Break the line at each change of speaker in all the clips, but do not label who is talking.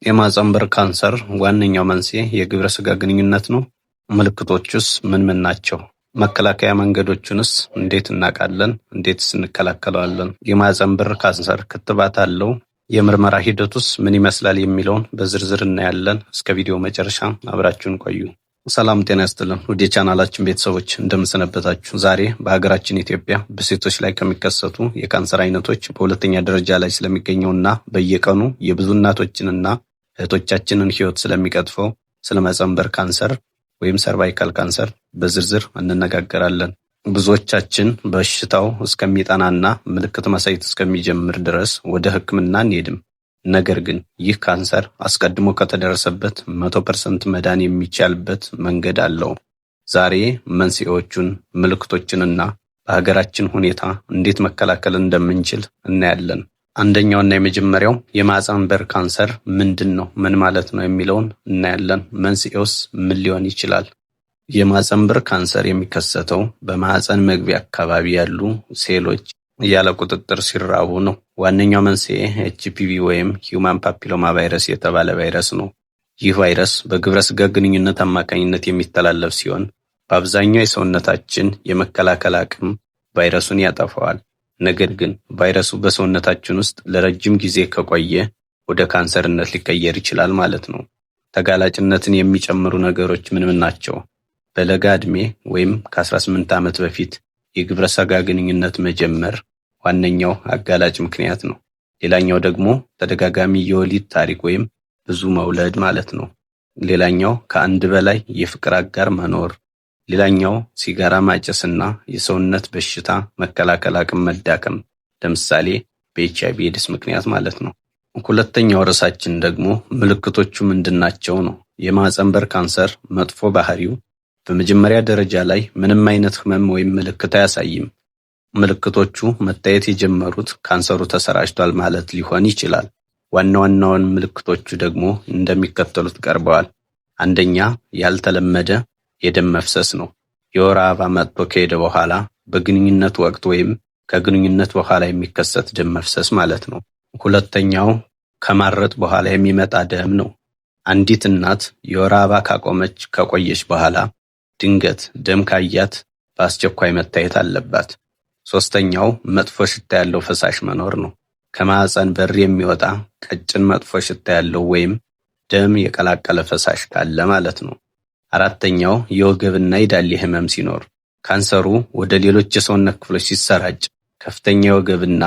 የማህጸን በር ካንሰር ዋነኛው መንስኤ የግብረ ስጋ ግንኙነት ነው? ምልክቶቹስ ምን ምን ናቸው? መከላከያ መንገዶቹንስ እንዴት እናውቃለን? እንዴትስ እንከላከለዋለን? የማህጸን በር ካንሰር ክትባት አለው? የምርመራ ሂደቱስ ምን ይመስላል የሚለውን በዝርዝር እናያለን። እስከ ቪዲዮ መጨረሻ አብራችሁን ቆዩ። ሰላም ጤና ይስጥልን ውድ የቻናላችን ቤተሰቦች እንደምንሰነበታችሁ። ዛሬ በሀገራችን ኢትዮጵያ በሴቶች ላይ ከሚከሰቱ የካንሰር አይነቶች በሁለተኛ ደረጃ ላይ ስለሚገኘውና በየቀኑ የብዙ እናቶችንና እህቶቻችንን ሕይወት ስለሚቀጥፈው ስለ ማህጸን በር ካንሰር ወይም ሰርቫይካል ካንሰር በዝርዝር እንነጋገራለን። ብዙዎቻችን በሽታው እስከሚጠናና ምልክት ማሳየት እስከሚጀምር ድረስ ወደ ሕክምና አንሄድም። ነገር ግን ይህ ካንሰር አስቀድሞ ከተደረሰበት 100% መዳን የሚቻልበት መንገድ አለው። ዛሬ መንስኤዎቹን፣ ምልክቶችንና በሀገራችን ሁኔታ እንዴት መከላከል እንደምንችል እናያለን። አንደኛውና የመጀመሪያው የማህጸን በር ካንሰር ምንድን ነው? ምን ማለት ነው? የሚለውን እናያለን። መንስኤውስ ምን ሊሆን ይችላል? የማህጸን በር ካንሰር የሚከሰተው በማህጸን መግቢያ አካባቢ ያሉ ሴሎች ያለ ቁጥጥር ሲራቡ ነው። ዋነኛው መንስኤ ኤችፒቪ ወይም ሂውማን ፓፒሎማ ቫይረስ የተባለ ቫይረስ ነው። ይህ ቫይረስ በግብረ ስጋ ግንኙነት አማካኝነት የሚተላለፍ ሲሆን በአብዛኛው የሰውነታችን የመከላከል አቅም ቫይረሱን ያጠፋዋል። ነገር ግን ቫይረሱ በሰውነታችን ውስጥ ለረጅም ጊዜ ከቆየ ወደ ካንሰርነት ሊቀየር ይችላል ማለት ነው። ተጋላጭነትን የሚጨምሩ ነገሮች ምን ናቸው? በለጋ ዕድሜ ወይም ከ18 ዓመት በፊት የግብረ ስጋ ግንኙነት መጀመር ዋነኛው አጋላጭ ምክንያት ነው። ሌላኛው ደግሞ ተደጋጋሚ የወሊድ ታሪክ ወይም ብዙ መውለድ ማለት ነው። ሌላኛው ከአንድ በላይ የፍቅር አጋር መኖር። ሌላኛው ሲጋራ ማጨስና የሰውነት በሽታ መከላከል አቅም መዳከም፣ ለምሳሌ በኤችአይቪ ኤድስ ምክንያት ማለት ነው። ሁለተኛው ርዕሳችን ደግሞ ምልክቶቹ ምንድናቸው ነው። የማህጸን በር ካንሰር መጥፎ ባህሪው በመጀመሪያ ደረጃ ላይ ምንም አይነት ህመም ወይም ምልክት አያሳይም። ምልክቶቹ መታየት የጀመሩት ካንሰሩ ተሰራጭቷል ማለት ሊሆን ይችላል። ዋና ዋናውን ምልክቶቹ ደግሞ እንደሚከተሉት ቀርበዋል። አንደኛ፣ ያልተለመደ የደም መፍሰስ ነው። የወር አበባ መጥቶ ከሄደ በኋላ በግንኙነት ወቅት ወይም ከግንኙነት በኋላ የሚከሰት ደም መፍሰስ ማለት ነው። ሁለተኛው፣ ከማረጥ በኋላ የሚመጣ ደም ነው። አንዲት እናት የወር አበባ ከቆየች በኋላ ድንገት ደም ካያት በአስቸኳይ መታየት አለባት። ሶስተኛው፣ መጥፎ ሽታ ያለው ፈሳሽ መኖር ነው። ከማህጸን በር የሚወጣ ቀጭን መጥፎ ሽታ ያለው ወይም ደም የቀላቀለ ፈሳሽ ካለ ማለት ነው። አራተኛው፣ የወገብና የዳሌ ህመም ሲኖር። ካንሰሩ ወደ ሌሎች የሰውነት ክፍሎች ሲሰራጭ ከፍተኛ የወገብና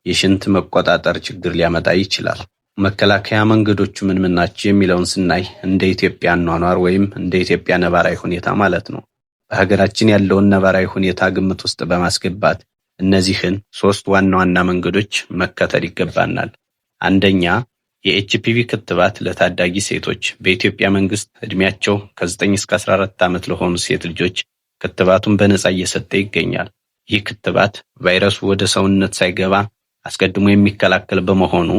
የሽንት መቆጣጠር ችግር ሊያመጣ ይችላል። መከላከያ መንገዶቹ ምን ናቸው የሚለውን ስናይ እንደ ኢትዮጵያ አኗኗር ወይም እንደ ኢትዮጵያ ነባራዊ ሁኔታ ማለት ነው። በሀገራችን ያለውን ነባራዊ ሁኔታ ግምት ውስጥ በማስገባት እነዚህን 3 ዋና ዋና መንገዶች መከተል ይገባናል። አንደኛ፣ የኤችፒቪ ክትባት ለታዳጊ ሴቶች። በኢትዮጵያ መንግስት እድሜያቸው ከ9 እስከ 14 ዓመት ለሆኑ ሴት ልጆች ክትባቱን በነጻ እየሰጠ ይገኛል። ይህ ክትባት ቫይረሱ ወደ ሰውነት ሳይገባ አስቀድሞ የሚከላከል በመሆኑ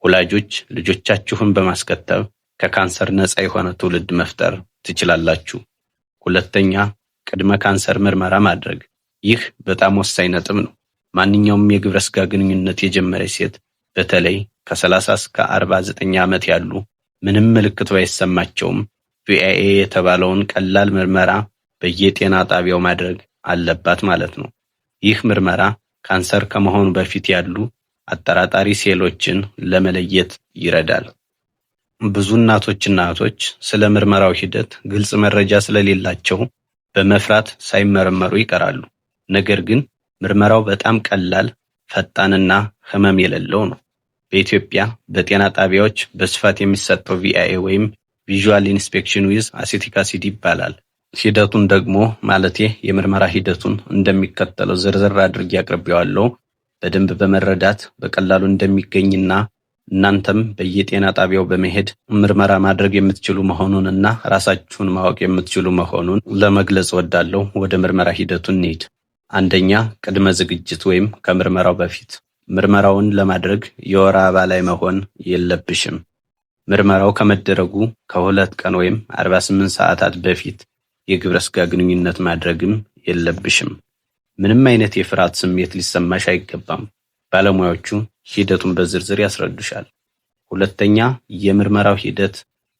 ወላጆች ልጆቻችሁን በማስከተብ ከካንሰር ነጻ የሆነ ትውልድ መፍጠር ትችላላችሁ። ሁለተኛ፣ ቅድመ ካንሰር ምርመራ ማድረግ። ይህ በጣም ወሳኝ ነጥብ ነው። ማንኛውም የግብረ ስጋ ግንኙነት የጀመረች ሴት በተለይ ከ30 እስከ 49 ዓመት ያሉ ምንም ምልክት ባይሰማቸውም ቪአይኤ የተባለውን ቀላል ምርመራ በየጤና ጣቢያው ማድረግ አለባት ማለት ነው። ይህ ምርመራ ካንሰር ከመሆኑ በፊት ያሉ አጠራጣሪ ሴሎችን ለመለየት ይረዳል። ብዙ እናቶችና እህቶች ስለ ምርመራው ሂደት ግልጽ መረጃ ስለሌላቸው በመፍራት ሳይመረመሩ ይቀራሉ። ነገር ግን ምርመራው በጣም ቀላል፣ ፈጣንና ህመም የሌለው ነው። በኢትዮጵያ በጤና ጣቢያዎች በስፋት የሚሰጠው ቪአይኤ ወይም ቪዥዋል ኢንስፔክሽን ዊዝ አሴቲክ አሲድ ይባላል። ሂደቱን ደግሞ የምርመራ ሂደቱን እንደሚከተለው ዝርዝር አድርጌ አቅርቤዋለሁ። በደንብ በመረዳት በቀላሉ እንደሚገኝና እናንተም በየጤና ጣቢያው በመሄድ ምርመራ ማድረግ የምትችሉ መሆኑንና ራሳችሁን ማወቅ የምትችሉ መሆኑን ለመግለጽ ወዳለሁ። ወደ ምርመራ ሂደቱ እንሂድ። አንደኛ፣ ቅድመ ዝግጅት ወይም ከምርመራው በፊት። ምርመራውን ለማድረግ የወር አበባ ላይ መሆን የለብሽም። ምርመራው ከመደረጉ ከ2 ቀን ወይም 48 ሰዓታት በፊት የግብረ ስጋ ግንኙነት ማድረግም የለብሽም። ምንም አይነት የፍርሃት ስሜት ሊሰማሽ አይገባም። ባለሙያዎቹ ሂደቱን በዝርዝር ያስረዱሻል። ሁለተኛ፣ የምርመራው ሂደት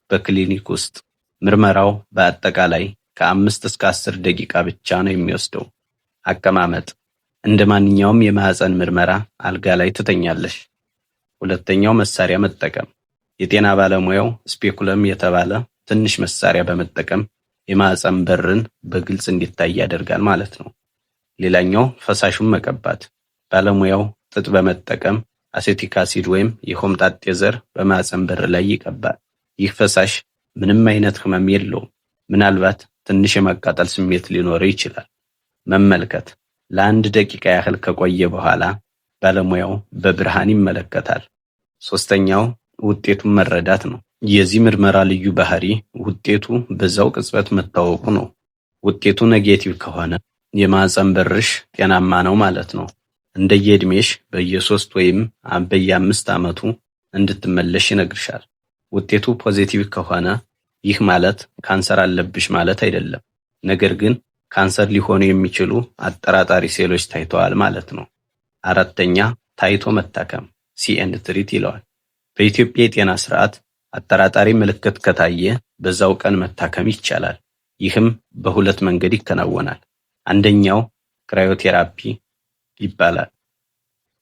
በክሊኒክ ውስጥ ምርመራው በአጠቃላይ ከ5 እስከ 10 ደቂቃ ብቻ ነው የሚወስደው። አቀማመጥ እንደ ማንኛውም የማህፀን ምርመራ አልጋ ላይ ትተኛለሽ። ሁለተኛው፣ መሳሪያ መጠቀም የጤና ባለሙያው ስፔኩለም የተባለ ትንሽ መሳሪያ በመጠቀም የማህፀን በርን በግልጽ እንዲታይ ያደርጋል ማለት ነው። ሌላኛው፣ ፈሳሹን መቀባት ባለሙያው ጥጥ በመጠቀም አሴቲክ አሲድ ወይም የሆምጣጤ ዘር በማህፀን በር ላይ ይቀባል። ይህ ፈሳሽ ምንም አይነት ህመም የለውም። ምናልባት ትንሽ የማቃጠል ስሜት ሊኖረው ይችላል። መመልከት ለአንድ ደቂቃ ያህል ከቆየ በኋላ ባለሙያው በብርሃን ይመለከታል። ሶስተኛው፣ ውጤቱን መረዳት ነው። የዚህ ምርመራ ልዩ ባህሪ ውጤቱ በዛው ቅጽበት መታወቁ ነው። ውጤቱ ኔጌቲቭ ከሆነ የማህፀን በርሽ ጤናማ ነው ማለት ነው። እንደየእድሜሽ በየ3 ወይም በየ5 ዓመቱ እንድትመለሽ ይነግርሻል። ውጤቱ ፖዚቲቭ ከሆነ ይህ ማለት ካንሰር አለብሽ ማለት አይደለም። ነገር ግን ካንሰር ሊሆኑ የሚችሉ አጠራጣሪ ሴሎች ታይተዋል ማለት ነው። አራተኛ፣ ታይቶ መታከም ሲ ኤንድ ትሪት ይለዋል። በኢትዮጵያ የጤና ስርዓት አጠራጣሪ ምልክት ከታየ በዛው ቀን መታከም ይቻላል። ይህም በሁለት መንገድ ይከናወናል። አንደኛው ክራዮቴራፒ ይባላል።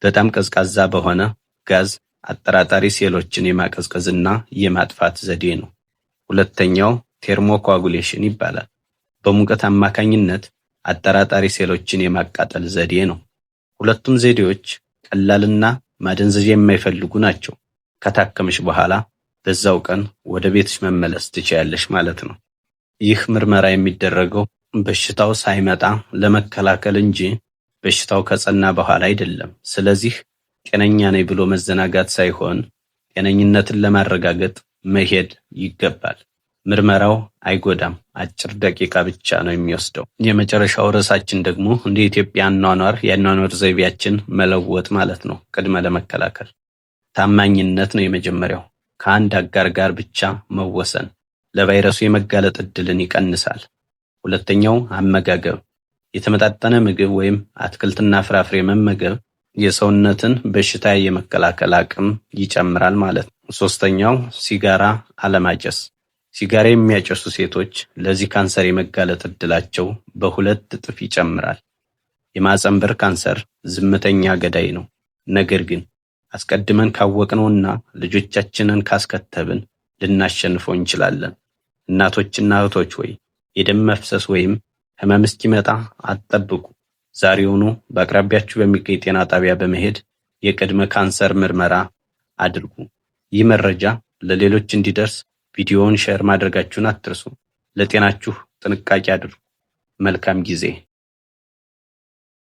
በጣም ቀዝቃዛ በሆነ ጋዝ አጠራጣሪ ሴሎችን የማቀዝቀዝና የማጥፋት ዘዴ ነው። ሁለተኛው ቴርሞኮአጉሌሽን ይባላል። በሙቀት አማካኝነት አጠራጣሪ ሴሎችን የማቃጠል ዘዴ ነው። ሁለቱም ዘዴዎች ቀላልና ማደንዘዣ የማይፈልጉ ናቸው። ከታከምሽ በኋላ በዛው ቀን ወደ ቤትሽ መመለስ ትችያለሽ ማለት ነው። ይህ ምርመራ የሚደረገው በሽታው ሳይመጣ ለመከላከል እንጂ በሽታው ከጸና በኋላ አይደለም። ስለዚህ ጤነኛ ነኝ ብሎ መዘናጋት ሳይሆን ጤነኝነትን ለማረጋገጥ መሄድ ይገባል። ምርመራው አይጎዳም፣ አጭር ደቂቃ ብቻ ነው የሚወስደው። የመጨረሻው ርዕሳችን ደግሞ እንደ ኢትዮጵያ የአኗኗር ዘይቤያችን መለወጥ ማለት ነው። ቅድመ ለመከላከል ታማኝነት ነው የመጀመሪያው። ከአንድ አጋር ጋር ብቻ መወሰን ለቫይረሱ የመጋለጥ እድልን ይቀንሳል። ሁለተኛው አመጋገብ፣ የተመጣጠነ ምግብ ወይም አትክልትና ፍራፍሬ መመገብ የሰውነትን በሽታ የመከላከል አቅም ይጨምራል ማለት ነው። ሶስተኛው ሲጋራ አለማጨስ። ሲጋራ የሚያጨሱ ሴቶች ለዚህ ካንሰር የመጋለጥ እድላቸው በ2 እጥፍ ይጨምራል። የማህፀን በር ካንሰር ዝምተኛ ገዳይ ነው። ነገር ግን አስቀድመን ካወቅነውና ልጆቻችንን ካስከተብን ልናሸንፈው እንችላለን። እናቶችና እህቶች ሆይ የደም መፍሰስ ወይም ህመም እስኪመጣ አትጠብቁ። ዛሬውኑ በአቅራቢያችሁ በሚገኝ ጤና ጣቢያ በመሄድ የቅድመ ካንሰር ምርመራ አድርጉ። ይህ መረጃ ለሌሎች እንዲደርስ ቪዲዮውን ሼር ማድረጋችሁን አትርሱ። ለጤናችሁ ጥንቃቄ አድርጉ። መልካም ጊዜ።